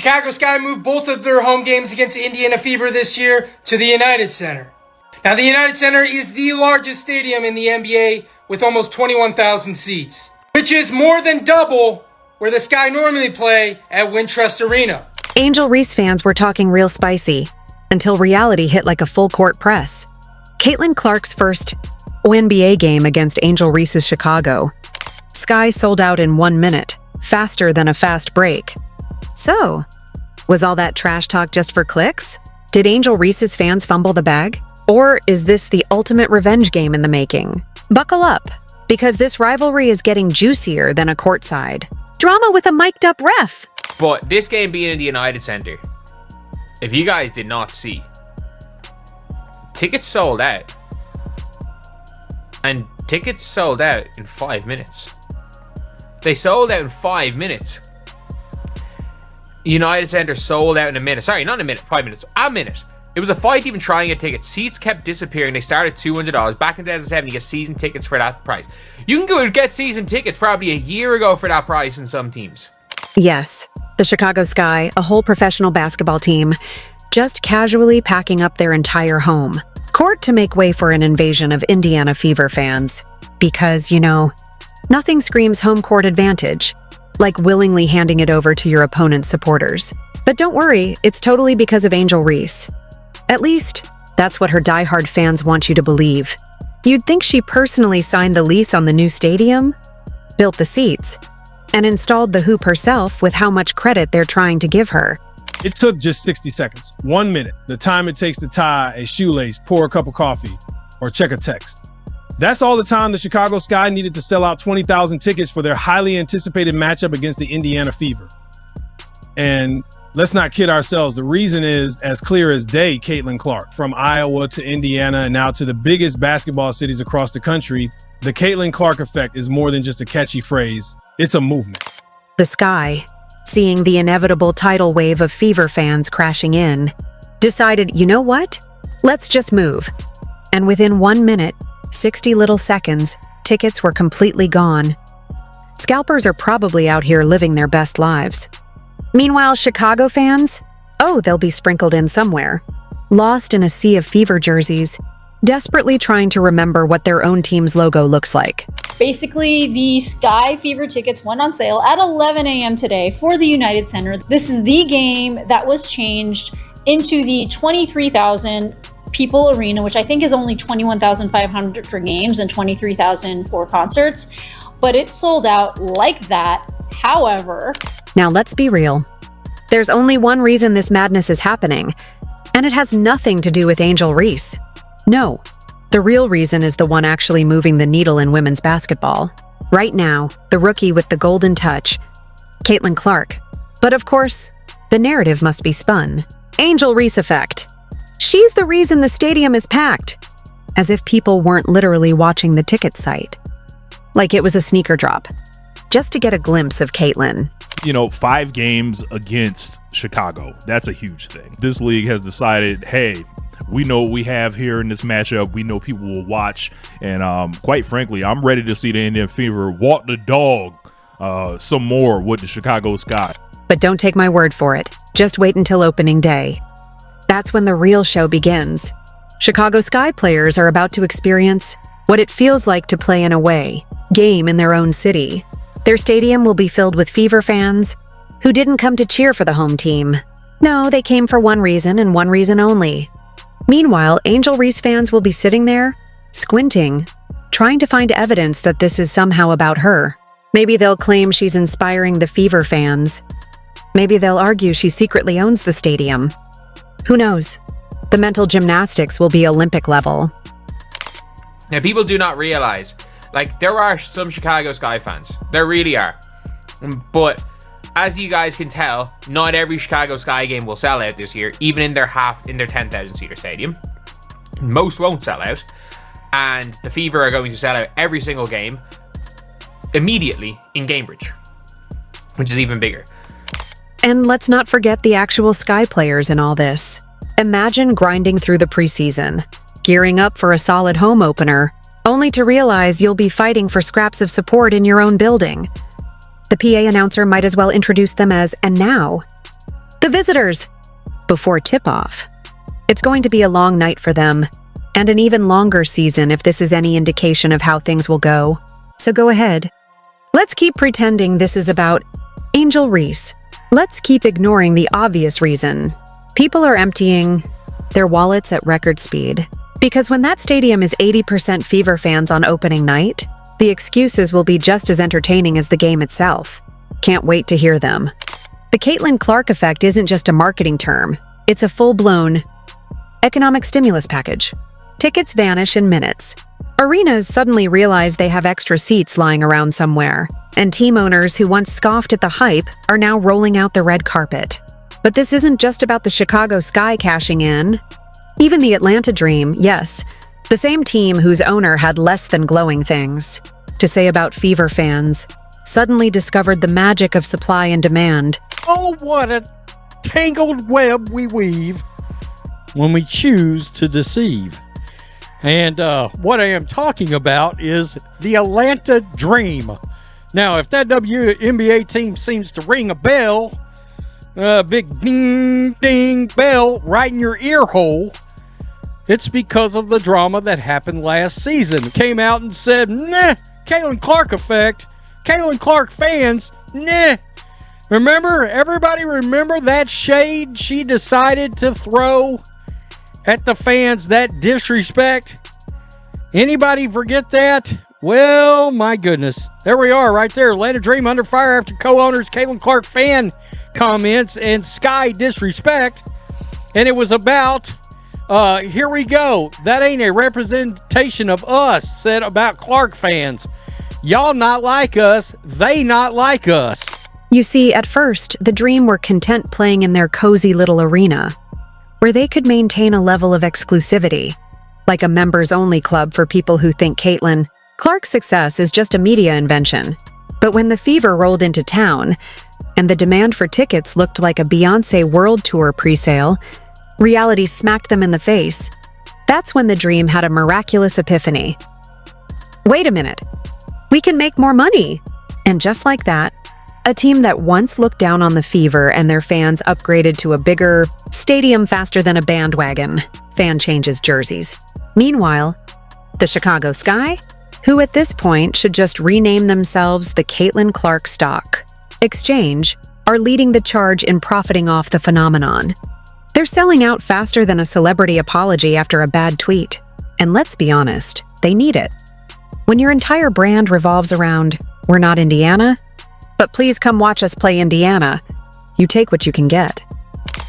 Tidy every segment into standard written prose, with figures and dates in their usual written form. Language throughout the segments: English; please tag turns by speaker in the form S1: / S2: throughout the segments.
S1: Chicago Sky moved both of their home games against Indiana Fever this year to the United Center. Now, the United Center is the largest stadium in the NBA with almost 21,000 seats, which is more than double where the Sky normally play at Wintrust Arena.
S2: Angel Reese fans were talking real spicy until reality hit like a full-court press. Caitlin Clark's first NBA game against Angel Reese's Chicago. Sky sold out in 1 minute, faster than a fast break. So, was all that trash talk just for clicks? Did Angel Reese's fans fumble the bag? Or is this the ultimate revenge game in the making? Buckle up, because this rivalry is getting juicier than a courtside drama with a mic'd-up ref.
S3: But this game being in the United Center, if you guys did not see, tickets sold out. And tickets sold out in 5 minutes. They sold out in 5 minutes. United Center sold out in a minute. Sorry, not in a minute, 5 minutes. A minute. It was a fight even trying to get tickets. Seats kept disappearing. They started $200. Back in 2007, you get season tickets for that price. You can go get season tickets probably a year ago for that price in some teams.
S2: Yes, the Chicago Sky, a whole professional basketball team, just casually packing up their entire home court to make way for an invasion of Indiana Fever fans. Because, nothing screams home court advantage like willingly handing it over to your opponent's supporters. But don't worry, it's totally because of Angel Reese. At least, that's what her diehard fans want you to believe. You'd think she personally signed the lease on the new stadium, built the seats, and installed the hoop herself with how much credit they're trying to give her.
S4: It took just 60 seconds, 1 minute, the time it takes to tie a shoelace, pour a cup of coffee, or check a text. That's all the time the Chicago Sky needed to sell out 20,000 tickets for their highly anticipated matchup against the Indiana Fever. And let's not kid ourselves, the reason is as clear as day. Caitlin Clark, from Iowa to Indiana and now to the biggest basketball cities across the country, the Caitlin Clark effect is more than just a catchy phrase, it's a movement.
S2: The Sky, seeing the inevitable tidal wave of Fever fans crashing in, decided, you know what? Let's just move. And within 1 minute, 60 little seconds, tickets were completely gone. Scalpers are probably out here living their best lives. Meanwhile, Chicago fans? Oh, they'll be sprinkled in somewhere, lost in a sea of Fever jerseys, desperately trying to remember what their own team's logo looks like.
S5: Basically, the Sky Fever tickets went on sale at 11 a.m. today for the United Center. This is the game that was changed into the 23,000 people arena, which I think is only 21,500 for games and 23,000 for concerts. But it sold out like that. However,
S2: now let's be real. There's only one reason this madness is happening, and it has nothing to do with Angel Reese. No, the real reason is the one actually moving the needle in women's basketball. Right now, the rookie with the golden touch, Caitlin Clark. But of course, the narrative must be spun. Angel Reese effect. She's the reason the stadium is packed, as if people weren't literally watching the ticket site. Like it was a sneaker drop, just to get a glimpse of Caitlin.
S6: 5 games against Chicago. That's a huge thing. This league has decided, hey, we know what we have here in this matchup. We know people will watch. And quite frankly, I'm ready to see the Indian Fever walk the dog some more with the Chicago Sky.
S2: But don't take my word for it. Just wait until opening day. That's when the real show begins. Chicago Sky players are about to experience what it feels like to play an away game in their own city. Their stadium will be filled with Fever fans who didn't come to cheer for the home team. No, they came for one reason and one reason only. Meanwhile, Angel Reese fans will be sitting there, squinting, trying to find evidence that this is somehow about her. Maybe they'll claim she's inspiring the Fever fans. Maybe they'll argue she secretly owns the stadium. Who knows? The mental gymnastics will be Olympic level.
S3: Now, people do not realize, there are some Chicago Sky fans. There really are. But as you guys can tell, not every Chicago Sky game will sell out this year, even in their 10,000 seater stadium. Most won't sell out. And the Fever are going to sell out every single game immediately in Cambridge, which is even bigger.
S2: And let's not forget the actual Sky players in all this. Imagine grinding through the preseason, gearing up for a solid home opener, only to realize you'll be fighting for scraps of support in your own building. The PA announcer might as well introduce them as, and now, The visitors! Before tip-off. It's going to be a long night for them, and an even longer season if this is any indication of how things will go. So go ahead. Let's keep pretending this is about Angel Reese. Let's keep ignoring the obvious reason. People are emptying their wallets at record speed. Because when that stadium is 80% Fever fans on opening night, the excuses will be just as entertaining as the game itself. Can't wait to hear them. The Caitlin Clark effect isn't just a marketing term. It's a full-blown economic stimulus package. Tickets vanish in minutes. Arenas suddenly realize they have extra seats lying around somewhere, and team owners who once scoffed at the hype are now rolling out the red carpet. But this isn't just about the Chicago Sky cashing in. Even the Atlanta Dream, yes, the same team whose owner had less than glowing things to say about Fever fans, suddenly discovered the magic of supply and demand.
S7: Oh, what a tangled web we weave when we choose to deceive. And what I am talking about is the Atlanta Dream. Now, if that WNBA team seems to ring a bell, big ding ding bell right in your ear hole, it's because of the drama that happened last season. Came out and said, nah, Caitlin Clark effect. Caitlin Clark fans, nah. Remember, everybody remember that shade she decided to throw at the fans, that disrespect? Anybody forget that? Well, my goodness. There we are right there. Atlanta Dream under fire after co-owners Caitlin Clark fan comments and Sky disrespect. And it was about, here we go. That ain't a representation of us, said about Clark fans. Y'all not like us, they not like us.
S2: You see, at first, the Dream were content playing in their cozy little arena, where they could maintain a level of exclusivity, like a members-only club for people who think Caitlin Clark's success is just a media invention. But when the Fever rolled into town, and the demand for tickets looked like a Beyoncé World Tour presale, reality smacked them in the face. That's when the Dream had a miraculous epiphany. Wait a minute. We can make more money. And just like that, a team that once looked down on the Fever and their fans upgraded to a bigger stadium faster than a bandwagon. Fan changes jerseys. Meanwhile, the Chicago Sky, who at this point should just rename themselves the Caitlin Clark Stock Exchange, are leading the charge in profiting off the phenomenon. They're selling out faster than a celebrity apology after a bad tweet. And let's be honest, they need it. When your entire brand revolves around, we're not Indiana, but please come watch us play Indiana, you take what you can get.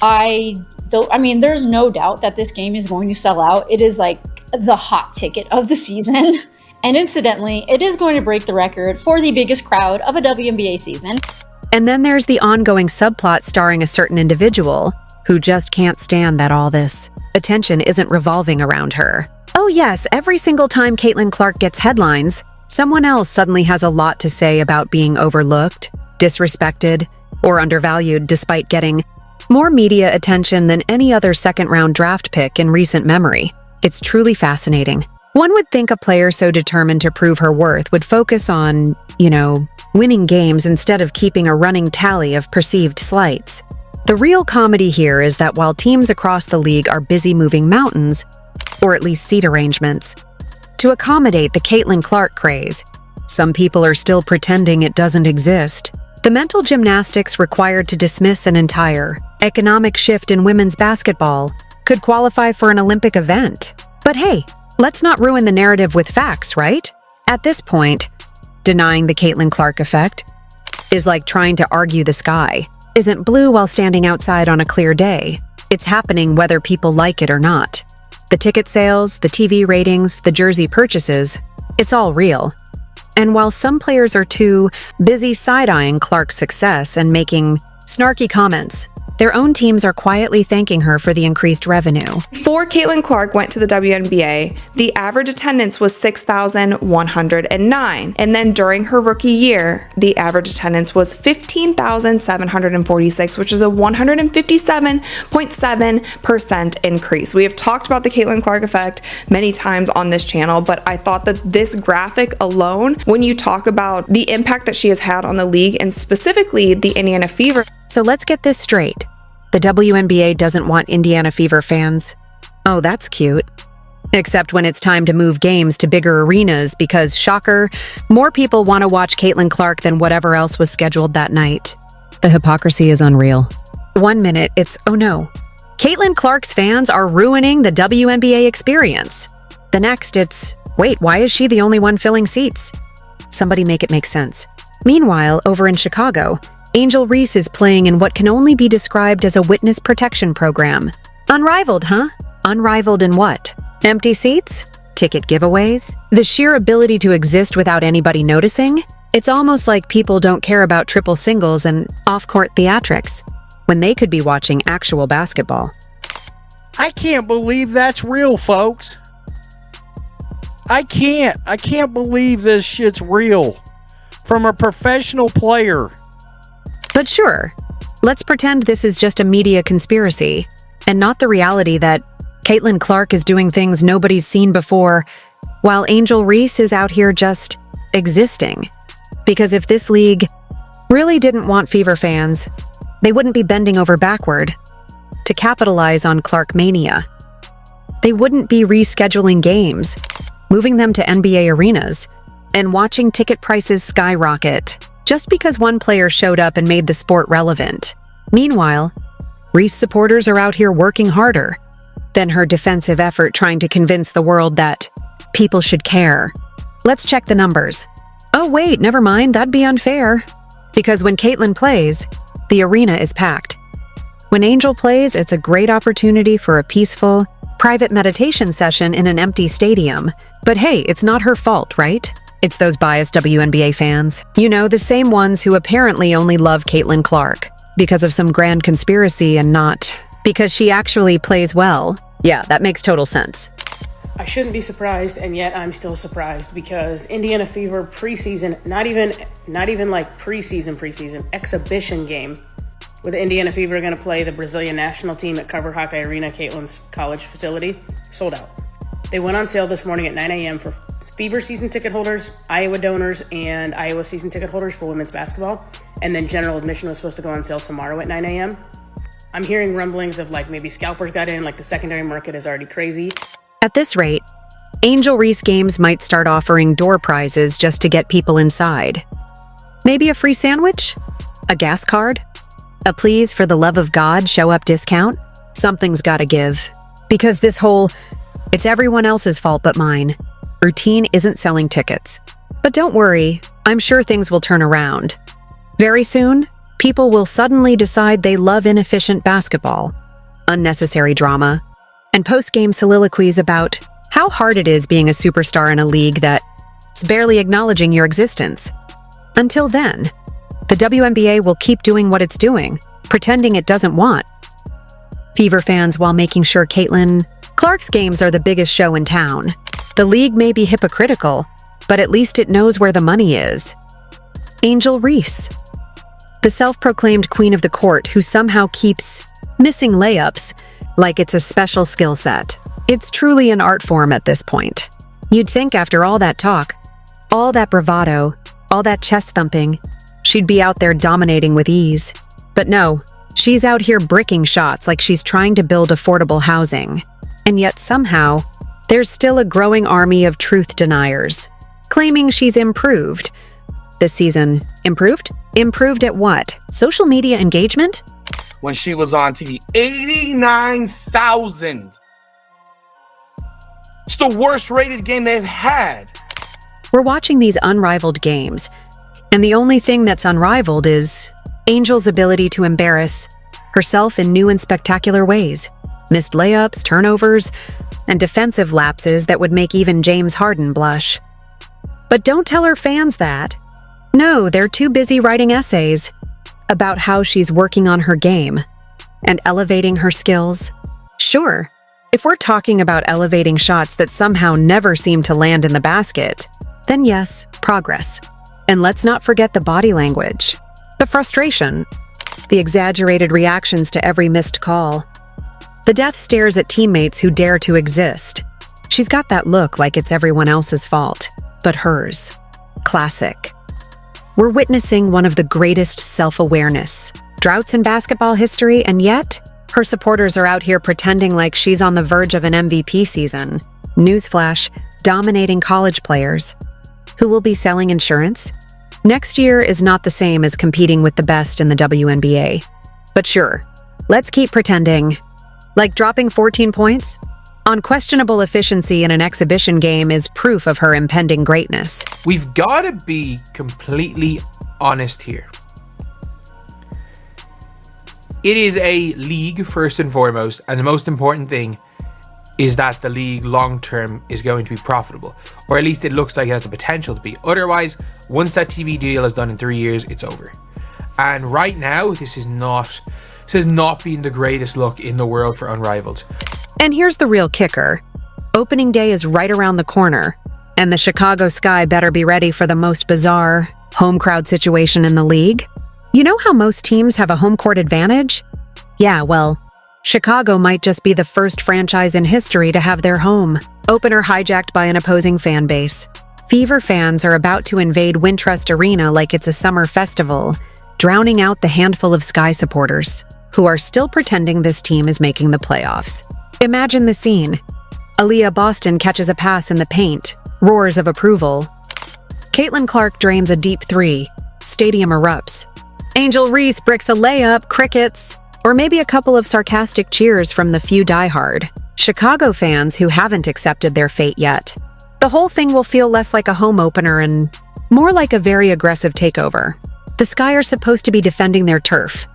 S5: There's no doubt that this game is going to sell out. It is like the hot ticket of the season. And incidentally, it is going to break the record for the biggest crowd of a WNBA season.
S2: And then there's the ongoing subplot starring a certain individual who just can't stand that all this attention isn't revolving around her. Oh yes, every single time Caitlin Clark gets headlines, someone else suddenly has a lot to say about being overlooked, disrespected, or undervalued despite getting more media attention than any other second-round draft pick in recent memory. It's truly fascinating. One would think a player so determined to prove her worth would focus on, winning games instead of keeping a running tally of perceived slights. The real comedy here is that while teams across the league are busy moving mountains, or at least seat arrangements, to accommodate the Caitlin Clark craze, some people are still pretending it doesn't exist. The mental gymnastics required to dismiss an entire economic shift in women's basketball could qualify for an Olympic event. But hey, let's not ruin the narrative with facts, right? At this point, denying the Caitlin Clark effect is like trying to argue the sky isn't blue while standing outside on a clear day. It's happening whether people like it or not. The ticket sales, the TV ratings, the jersey purchases, it's all real. And while some players are too busy side-eyeing Clark's success and making snarky comments, their own teams are quietly thanking her for the increased revenue.
S8: Before Caitlin Clark went to the WNBA, the average attendance was 6,109. And then during her rookie year, the average attendance was 15,746, which is a 157.7% increase. We have talked about the Caitlin Clark effect many times on this channel, but I thought that this graphic alone, when you talk about the impact that she has had on the league and specifically the Indiana Fever.
S2: So let's get this straight. The WNBA doesn't want Indiana Fever fans. Oh, that's cute. Except when it's time to move games to bigger arenas because, shocker, more people want to watch Caitlin Clark than whatever else was scheduled that night. The hypocrisy is unreal. 1 minute, it's, oh no, Caitlin Clark's fans are ruining the WNBA experience. The next, it's, wait, why is she the only one filling seats? Somebody make it make sense. Meanwhile, over in Chicago, Angel Reese is playing in what can only be described as a witness protection program. Unrivaled, huh? Unrivaled in what? Empty seats? Ticket giveaways? The sheer ability to exist without anybody noticing? It's almost like people don't care about triple singles and off-court theatrics, when they could be watching actual basketball.
S7: I can't believe that's real, folks. I can't believe this shit's real. From a professional player.
S2: But sure, let's pretend this is just a media conspiracy, and not the reality that Caitlin Clark is doing things nobody's seen before, while Angel Reese is out here just existing. Because if this league really didn't want Fever fans, they wouldn't be bending over backward to capitalize on Clark mania. They wouldn't be rescheduling games, moving them to NBA arenas, and watching ticket prices skyrocket just because one player showed up and made the sport relevant. Meanwhile, Reese supporters are out here working harder than her defensive effort trying to convince the world that people should care. Let's check the numbers. Oh wait, never mind, that'd be unfair. Because when Caitlin plays, the arena is packed. When Angel plays, it's a great opportunity for a peaceful, private meditation session in an empty stadium. But hey, it's not her fault, right? It's those biased WNBA fans. You know, the same ones who apparently only love Caitlin Clark because of some grand conspiracy and not because she actually plays well. Yeah, that makes total sense.
S9: I shouldn't be surprised, and yet I'm still surprised because Indiana Fever preseason, not even like preseason, exhibition game with the Indiana Fever are going to play the Brazilian national team at Cover Hawkeye Arena, Caitlin's college facility, sold out. They went on sale this morning at 9 a.m. for Fever season ticket holders, Iowa donors, and Iowa season ticket holders for women's basketball. And then general admission was supposed to go on sale tomorrow at 9 a.m. I'm hearing rumblings of like maybe scalpers got in, like the secondary market is already crazy.
S2: At this rate, Angel Reese games might start offering door prizes just to get people inside. Maybe a free sandwich? A gas card? A please for the love of God show up discount? Something's gotta give. Because this whole, it's everyone else's fault but mine, routine isn't selling tickets. But don't worry, I'm sure things will turn around. Very soon, people will suddenly decide they love inefficient basketball, unnecessary drama, and post-game soliloquies about how hard it is being a superstar in a league that's barely acknowledging your existence. Until then, the WNBA will keep doing what it's doing, pretending it doesn't want Fever fans while making sure Caitlin Clark's games are the biggest show in town. The league may be hypocritical, but at least it knows where the money is. Angel Reese, the self-proclaimed queen of the court who somehow keeps missing layups like it's a special skill set. It's truly an art form at this point. You'd think after all that talk, all that bravado, all that chest thumping, she'd be out there dominating with ease. But no, she's out here bricking shots like she's trying to build affordable housing. And yet somehow, there's still a growing army of truth deniers, claiming she's improved. This season, improved? Improved at what? Social media engagement?
S10: When she was on TV, 89,000. It's the worst rated game they've had.
S2: We're watching these unrivaled games, and the only thing that's unrivaled is Angel's ability to embarrass herself in new and spectacular ways. Missed layups, turnovers, and defensive lapses that would make even James Harden blush. But don't tell her fans that. No, they're too busy writing essays about how she's working on her game and elevating her skills. Sure, if we're talking about elevating shots that somehow never seem to land in the basket, then yes, progress. And let's not forget the body language, the frustration, the exaggerated reactions to every missed call, the death stares at teammates who dare to exist. She's got that look like it's everyone else's fault, but hers. Classic. We're witnessing one of the greatest self-awareness droughts in basketball history, and yet her supporters are out here pretending like she's on the verge of an MVP season. Newsflash, dominating college players. Who will be selling insurance? Next year is not the same as competing with the best in the WNBA. But sure, let's keep pretending. Like dropping 14 points? On questionable efficiency in an exhibition game is proof of her impending greatness.
S3: We've got to be completely honest here. It is a league first and foremost, and the most important thing is that the league long term is going to be profitable, or at least it looks like it has the potential to be. Otherwise, once that TV deal is done in 3 years, it's over. And right now, this has not been the greatest look in the world for Unrivaled.
S2: And here's the real kicker. Opening day is right around the corner, and the Chicago Sky better be ready for the most bizarre home crowd situation in the league. You know how most teams have a home court advantage? Yeah, well, Chicago might just be the first franchise in history to have their home opener hijacked by an opposing fan base. Fever fans are about to invade Wintrust Arena like it's a summer festival, drowning out the handful of Sky supporters who are still pretending this team is making the playoffs. Imagine the scene. Aaliyah Boston catches a pass in the paint, roars of approval. Caitlin Clark drains a deep three, stadium erupts. Angel Reese bricks a layup, crickets, or maybe a couple of sarcastic cheers from the few diehard Chicago fans who haven't accepted their fate yet. The whole thing will feel less like a home opener and more like a very aggressive takeover. The Sky are supposed to be defending their turf,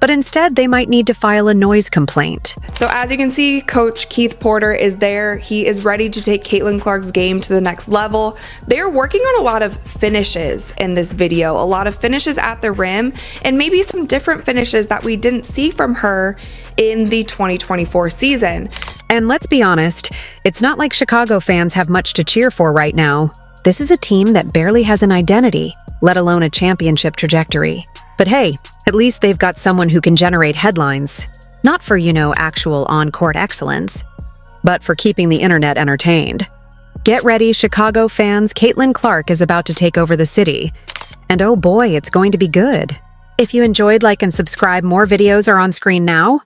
S2: but instead they might need to file a noise complaint.
S8: So as you can see, Coach Keith Porter is there. He is ready to take Caitlin Clark's game to the next level. They're working on a lot of finishes in this video, a lot of finishes at the rim, and maybe some different finishes that we didn't see from her in the 2024 season.
S2: And let's be honest, it's not like Chicago fans have much to cheer for right now. This is a team that barely has an identity, let alone a championship trajectory. But hey, at least they've got someone who can generate headlines. Not for, actual on-court excellence, but for keeping the internet entertained. Get ready, Chicago fans, Caitlin Clark is about to take over the city. And oh boy, it's going to be good. If you enjoyed, like and subscribe, more videos are on screen now.